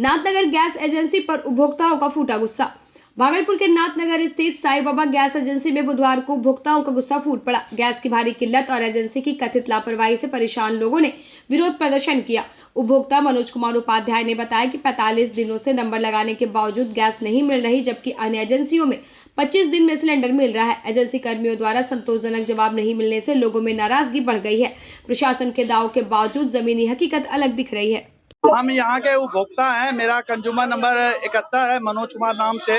Nathnagar gas agency पर उपभोक्ताओं का फूटा गुस्सा। भागलपुर के नाथनगर स्थित साईं बाबा गैस एजेंसी में बुधवार को उपभोक्ताओं का गुस्सा फूट पड़ा। गैस की भारी किल्लत और एजेंसी की कथित लापरवाही से परेशान लोगों ने विरोध प्रदर्शन किया। उपभोक्ता मनोज कुमार उपाध्याय ने बताया कि 45 दिनों से नंबर लगाने के बावजूद गैस नहीं मिल रही, जबकि अन्य एजेंसियों में 25 दिन में सिलेंडर मिल रहा है। एजेंसी कर्मियों द्वारा संतोषजनक जवाब नहीं मिलने से लोगों में नाराजगी बढ़ गई है। प्रशासन के दावों के बावजूद जमीनी हकीकत अलग दिख रही है। हम यहाँ के उपभोक्ता हैं। मेरा कंज्यूमर नंबर 71 है, मनोज कुमार नाम से।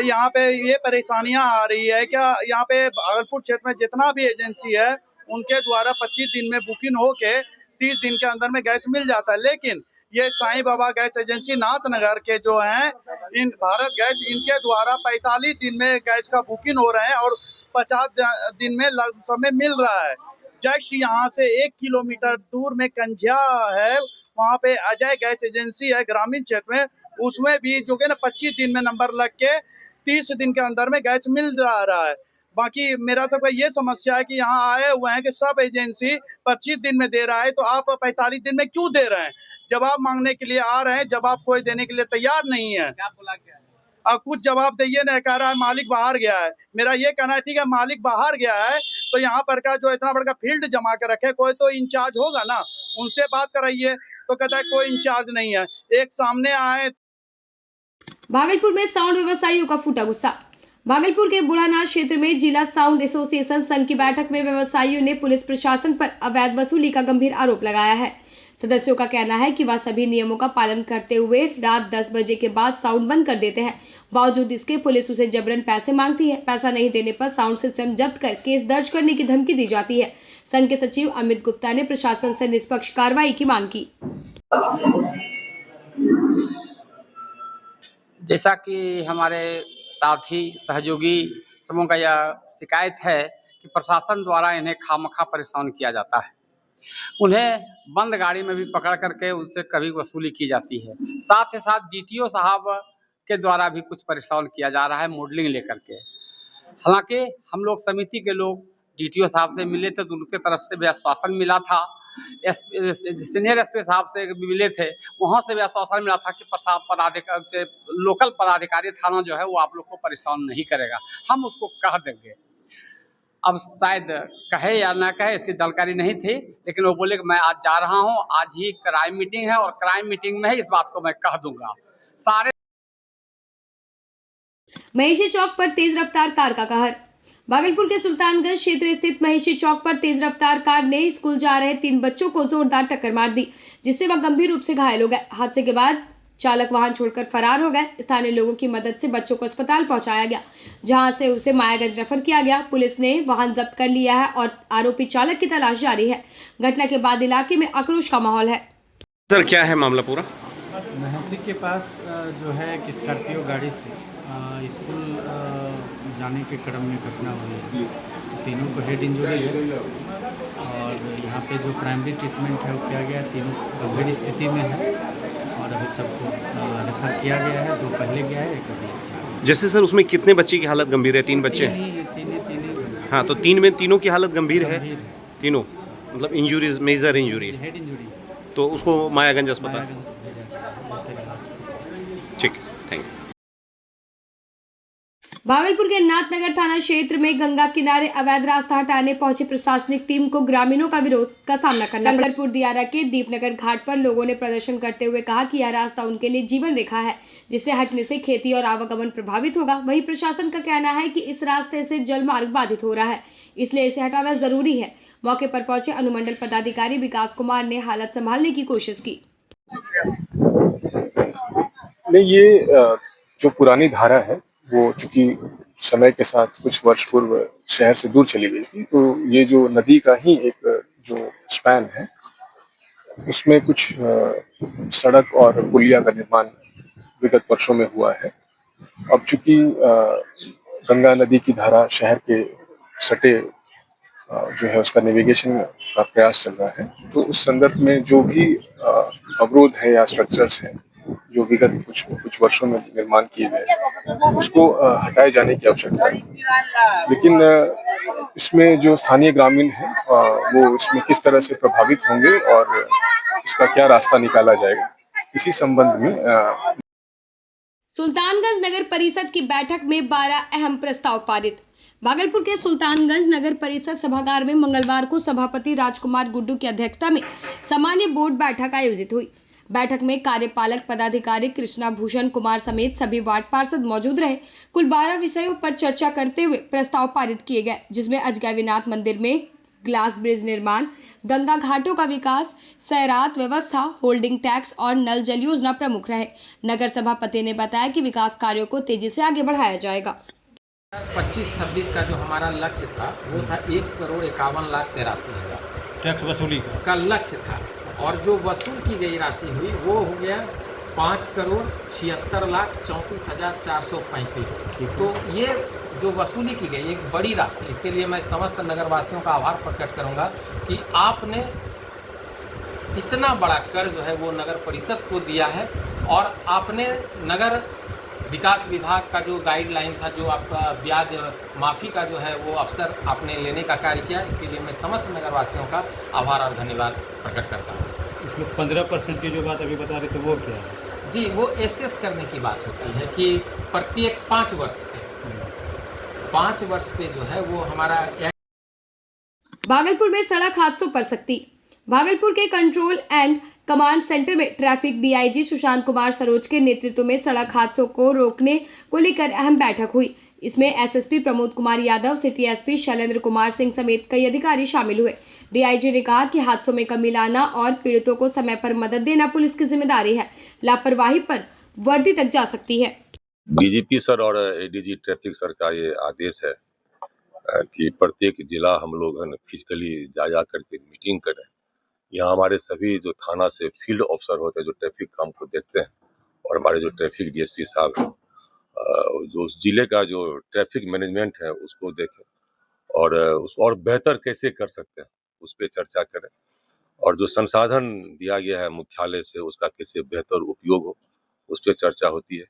यहाँ पे ये परेशानियां आ रही है क्या, यहाँ पे भागलपुर क्षेत्र में जितना भी एजेंसी है उनके द्वारा 25 दिन में बुकिंग होके 30 दिन के अंदर में गैस मिल जाता है, लेकिन ये साईं बाबा गैस एजेंसी नाथनगर के जो हैं, इन भारत गैस, इनके द्वारा 45 दिन में गैस का बुकिंग हो रहे हैं और 50 दिन में लगभग में मिल रहा है। जस्ट यहाँ से 1 किलोमीटर दूर में कंझिया है, वहाँ पे अजय गैस एजेंसी है ग्रामीण क्षेत्र में, उसमें भी जो कि ना 25 दिन में नंबर लग के 30 दिन के अंदर में गैस मिल रहा है। बाकी मेरा सबका ये समस्या है कि यहाँ आए हुए हैं कि सब एजेंसी 25 दिन में दे रहा है, तो आप 45 दिन में क्यों दे रहे हैं? जवाब मांगने के लिए आ रहे हैं, जवाब कोई देने के लिए तैयार नहीं है। क्या बोला गया है? अब कुछ जवाब दिए नहीं, कह रहा है मालिक बाहर गया है। मेरा ये कहना है ठीक है, मालिक बाहर गया है तो यहाँ पर का जो इतना बड़ा फील्ड जमा के रखे, कोई तो इंचार्ज होगा ना, उनसे बात कराइए। तो कहता है कोई इंचार्ज नहीं है। एक सामने आए। भागलपुर में साउंड व्यवसायियों का फूटा गुस्सा। भागलपुर के बुढ़ानाथ क्षेत्र में जिला साउंड एसोसिएशन संघ की बैठक में व्यवसायियों ने पुलिस प्रशासन पर अवैध वसूली का गंभीर आरोप लगाया है। सदस्यों का कहना है कि वह सभी नियमों का पालन करते हुए रात 10 बजे के बाद साउंड बंद कर देते हैं। बावजूद इसके पुलिस उसे जबरन पैसे मांगती है। पैसा नहीं देने पर साउंड सिस्टम जब्त कर केस दर्ज करने की धमकी दी जाती है। संघ के सचिव अमित गुप्ता ने प्रशासन से निष्पक्ष कार्रवाई की मांग की। जैसा कि हमारे साथी सहयोगी समूह का यह शिकायत है कि प्रशासन द्वारा इन्हें खामखा परेशान किया जाता है। उन्हें बंद गाड़ी में भी पकड़ करके उनसे कभी वसूली की जाती है। साथ ही साथ डीटीओ साहब के द्वारा भी कुछ परेशान किया जा रहा है मॉडलिंग लेकर के। हालांकि हम लोग समिति के लोग डीटीओ साहब से मिले थे तो उनके तरफ से भी आश्वासन मिला था। सीनियर एसपी साहब से भी मिले थे, वहाँ से भी आश्वासन मिला था कि लोकल पदाधिकारी थाना जो है वो आप लोग को परेशान नहीं करेगा, हम उसको कह देंगे। अब शायद कहे या ना कहे इसकी जानकारी नहीं थी, लेकिन वो बोले कि मैं आज जा रहा हूँ, आज ही क्राइम मीटिंग है और क्राइम मीटिंग में ही इस बात को मैं कह दूंगा। सारे महिषी चौक पर तेज रफ्तार कार का कहर। भागलपुर के सुल्तानगंज क्षेत्र स्थित महिषी चौक पर तेज रफ्तार कार ने स्कूल जा रहे 3 बच्चों को जोरदार टक्कर मार दी, जिससे वह गंभीर रूप से घायल हो गए। हादसे के बाद चालक वाहन छोड़कर फरार हो गए। स्थानीय लोगों की मदद से बच्चों को अस्पताल पहुंचाया गया, जहां से उसे मायागंज रेफर किया गया। पुलिस ने वाहन जब्त कर लिया है और आरोपी चालक की तलाश जारी है। घटना के बाद इलाके में आक्रोश का माहौल है। सर क्या है मामला पूरा? महिषी के पास जो है एक स्कॉर्पियो गाड़ी से स्कूल जाने के क्रम में घटना हुई है। तीनों को हेड इंजरी है और यहाँ पे जो प्राइमरी ट्रीटमेंट है वो किया गया है। तीनों गंभीर स्थिति में है और अभी सबको रेफर किया गया है। 2 पहले गया है, 1 अभी। जैसे सर उसमें कितने बच्चे की हालत गंभीर है? 3 बच्चे? तीन। हाँ, तो 3 में तीनों की हालत गंभीर है। तीनों मतलब इंजरीज, मेजर इंजरी है, हेड इंजरी। तो उसको मायागंज अस्पताल। ठीक, थैंक यू। भागलपुर के नाथनगर थाना क्षेत्र में गंगा किनारे अवैध रास्ता हटाने पहुंची प्रशासनिक टीम को ग्रामीणों का विरोध का सामना करना पड़ा। शंकरपुर दियारा के दीपनगर घाट पर लोगों ने प्रदर्शन करते हुए कहा कि यह रास्ता उनके लिए जीवन रेखा है, जिससे हटने से खेती और आवागमन प्रभावित होगा। वहीं प्रशासन का कहना है कि इस रास्ते से जल मार्ग बाधित हो रहा है, इसलिए इसे हटाना जरूरी है। मौके पर पहुंचे अनुमंडल पदाधिकारी विकास कुमार ने हालत संभालने की कोशिश की। नहीं, ये जो पुरानी धारा है वो चूंकि समय के साथ कुछ वर्ष पूर्व शहर से दूर चली गई थी, तो ये जो नदी का ही एक जो स्पैन है उसमें कुछ सड़क और पुलिया का निर्माण विगत वर्षों में हुआ है। अब चूंकि गंगा नदी की धारा शहर के सटे जो है उसका नेविगेशन का प्रयास चल रहा है, तो उस संदर्भ में जो भी अवरोध है या स्ट्रक्चर्स हैं जो विगत कुछ वर्षों में निर्माण किए गए उसको हटाए जाने की आवश्यकता है। लेकिन इसमें जो स्थानीय ग्रामीण हैं वो इसमें किस तरह से प्रभावित होंगे और इसका क्या रास्ता निकाला जाएगा, इसी संबंध में सुल्तानगंज नगर परिषद की बैठक में 12 अहम प्रस्ताव पारित। भागलपुर के सुल्तानगंज नगर परिषद सभागार में मंगलवार को सभापति राजकुमार गुड्डू की अध्यक्षता में सामान्य बोर्ड बैठक आयोजित हुई। बैठक में कार्यपालक पदाधिकारी कृष्णा भूषण कुमार समेत सभी वार्ड पार्षद मौजूद रहे। कुल 12 विषयों पर चर्चा करते हुए प्रस्ताव पारित किए गए, जिसमें अजगैविनाथ मंदिर में ग्लास ब्रिज निर्माण, गंगा घाटों का विकास, सैरात व्यवस्था, होल्डिंग टैक्स और नल जल योजना प्रमुख रहे। नगर सभापति ने बताया कि विकास कार्यों को तेजी से आगे बढ़ाया जाएगा। 25-26 का जो हमारा लक्ष्य था वो था 1,51,83,000 टैक्स वसूली का लक्ष्य था, और जो वसूल की गई राशि हुई वो हो गया 5,76,34,435। तो ये जो वसूली की गई एक बड़ी राशि, इसके लिए मैं समस्त नगरवासियों का आभार प्रकट करूंगा कि आपने इतना बड़ा कर जो है वो नगर परिषद को दिया है, और आपने नगर विकास विभाग का जो गाइडलाइन था, जो आपका ब्याज माफ़ी का जो है वो अवसर आपने लेने का कार्य किया। इसके लिए मैं समस्त नगरवासियों का आभार और धन्यवाद प्रकट करता हूँ। इसमें 15% की जो बात अभी बता रहे थे वो क्या है? जी, वो एसेस करने की बात होती है कि प्रत्येक 5 वर्ष पे जो है वो हमारा। भागलपुर में सड़क हादसों पर सख्ती। भागलपुर के कंट्रोल एंड कमांड सेंटर में ट्रैफिक डीआईजी सुशांत कुमार सरोज के नेतृत्व में सड़क हादसों को रोकने को लेकर अहम बैठक हुई। इसमें SSP Pramod Kumar Yadav, city SP Shailendra Kumar Singh समेत कई अधिकारी शामिल हुए। डीआईजी ने कहा कि हादसों में कमी लाना और पीड़ितों को समय पर मदद देना पुलिस की जिम्मेदारी है। लापरवाही पर वर्दी तक जा सकती है। डीजीपी सर और एडीजी ट्रैफिक सर का ये आदेश है कि प्रत्येक जिला हम लोग फिजिकली जा करके मीटिंग करें। यहाँ हमारे सभी जो थाना से फील्ड ऑफिसर होते हैं जो ट्रैफिक काम को देखते हैं, और हमारे जो ट्रैफिक डीएसपी साहब हैं जो उस जिले का जो ट्रैफिक मैनेजमेंट है उसको देखें, और और बेहतर कैसे कर सकते हैं उस पर चर्चा करें, और जो संसाधन दिया गया है मुख्यालय से उसका कैसे बेहतर उपयोग हो उस पर चर्चा होती है।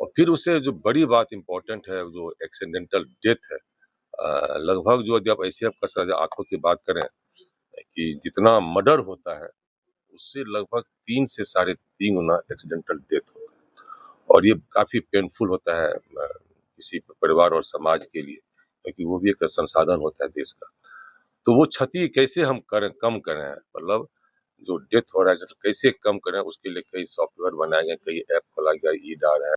और फिर उससे जो बड़ी बात इम्पोर्टेंट है जो एक्सीडेंटल डेथ है, लगभग जो जब ऐसे आंखों की बात करें कि जितना मर्डर होता है उससे लगभग 3 से 3.5 गुना एक्सीडेंटल डेथ होता है, और ये काफी पेनफुल होता है किसी परिवार और समाज के लिए, क्योंकि वो भी एक संसाधन होता है देश का। तो वो क्षति कैसे हम कम करें, मतलब जो डेथ हो रहा है कैसे कम करें, उसके लिए कई सॉफ्टवेयर बनाए गए, कई ऐप खोला गया, ईडार है।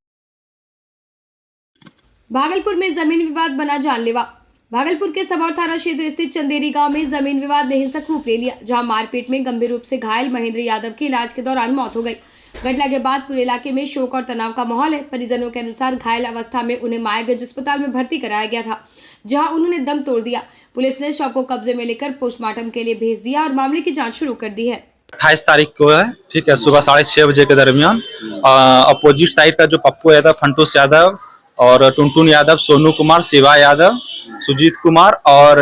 भागलपुर में जमीन विवाद बना जानलेवा। भागलपुर के सबौर थाना क्षेत्र स्थित चंदेरी गांव में जमीन विवाद ने हिंसक रूप ले लिया, जहां मारपीट में गंभीर रूप से घायल महेंद्र यादव की इलाज के दौरान मौत हो गई। घटना के बाद पूरे इलाके में शोक और तनाव का माहौल है। परिजनों के अनुसार घायल अवस्था में उन्हें मायागंज अस्पताल में भर्ती कराया गया था, जहां उन्होंने दम तोड़ दिया। पुलिस ने शव को कब्जे में लेकर पोस्टमार्टम के लिए भेज दिया और मामले की जाँच शुरू कर दी है। 28 तारीख को है, ठीक है, सुबह 6:30 बजे के दरमियान अपोजिट साइड का जो पप्पू यादव, फंटूस यादव और टुनटुन यादव, सोनू कुमार, शिवा यादव, सुजीत कुमार और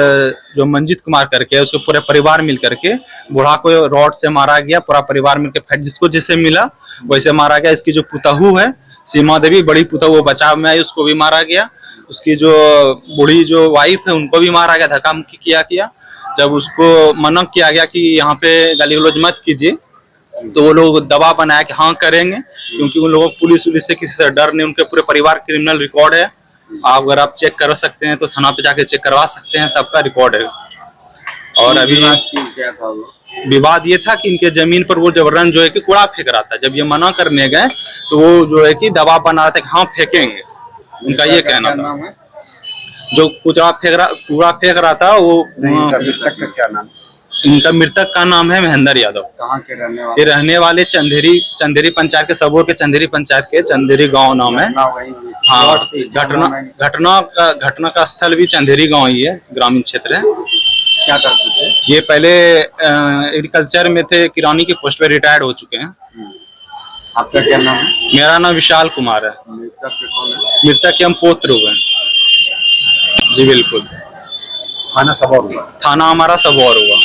जो मंजीत कुमार करके उसके पूरे परिवार मिल करके बूढ़ा को रॉड से मारा गया। पूरा परिवार मिलकर जिसको जिसे मिला वैसे मारा गया। इसकी जो पुतहू है सीमा देवी, बड़ी पुतहू, वो बचाव में आई, उसको भी मारा गया। उसकी जो बूढ़ी जो वाइफ है उनको भी मारा गया, धक्का मुक्की किया। जब उसको मना किया गया कि यहाँ पे गाली गलौज मत कीजिए, तो वो लोग दबाव बनाया कि हाँ करेंगे, क्योंकि उन लोगों को पुलिस से किसी से डर नहीं। उनके पूरे परिवार क्रिमिनल रिकॉर्ड है, अगर आप चेक कर सकते हैं तो थाना पे जाके चेक करवा सकते हैं, सबका रिकॉर्ड है। और अभी विवाद ये था कि इनके जमीन पर वो जबरन जो है कि कूड़ा फेंक रहा था। जब ये मना करने गए तो वो जो है कि दबाव बना रहा था कि हाँ फेंकेंगे, उनका ये कहना था। जो कूड़ा फेंक रहा था वो इनका मृतक का नाम है महेंद्र यादव। कहाँ के रहने वाले? ये रहने वाले चंदेरी पंचायत के, सबोर के चंदेरी पंचायत के चंदेरी गांव नाम है। हाँ, घटना का स्थल भी चंदेरी गांव ही है, ग्रामीण क्षेत्र है। क्या करते थे ये? पहले एग्रीकल्चर में थे, किरानी की पोस्ट पे रिटायर्ड हो चुके हैं। आपका क्या नाम है? मेरा नाम विशाल कुमार है। मृतक के हम पुत्र हुए। जी बिल्कुल। थाना सबौर हुआ? थाना हमारा सबौर हुआ।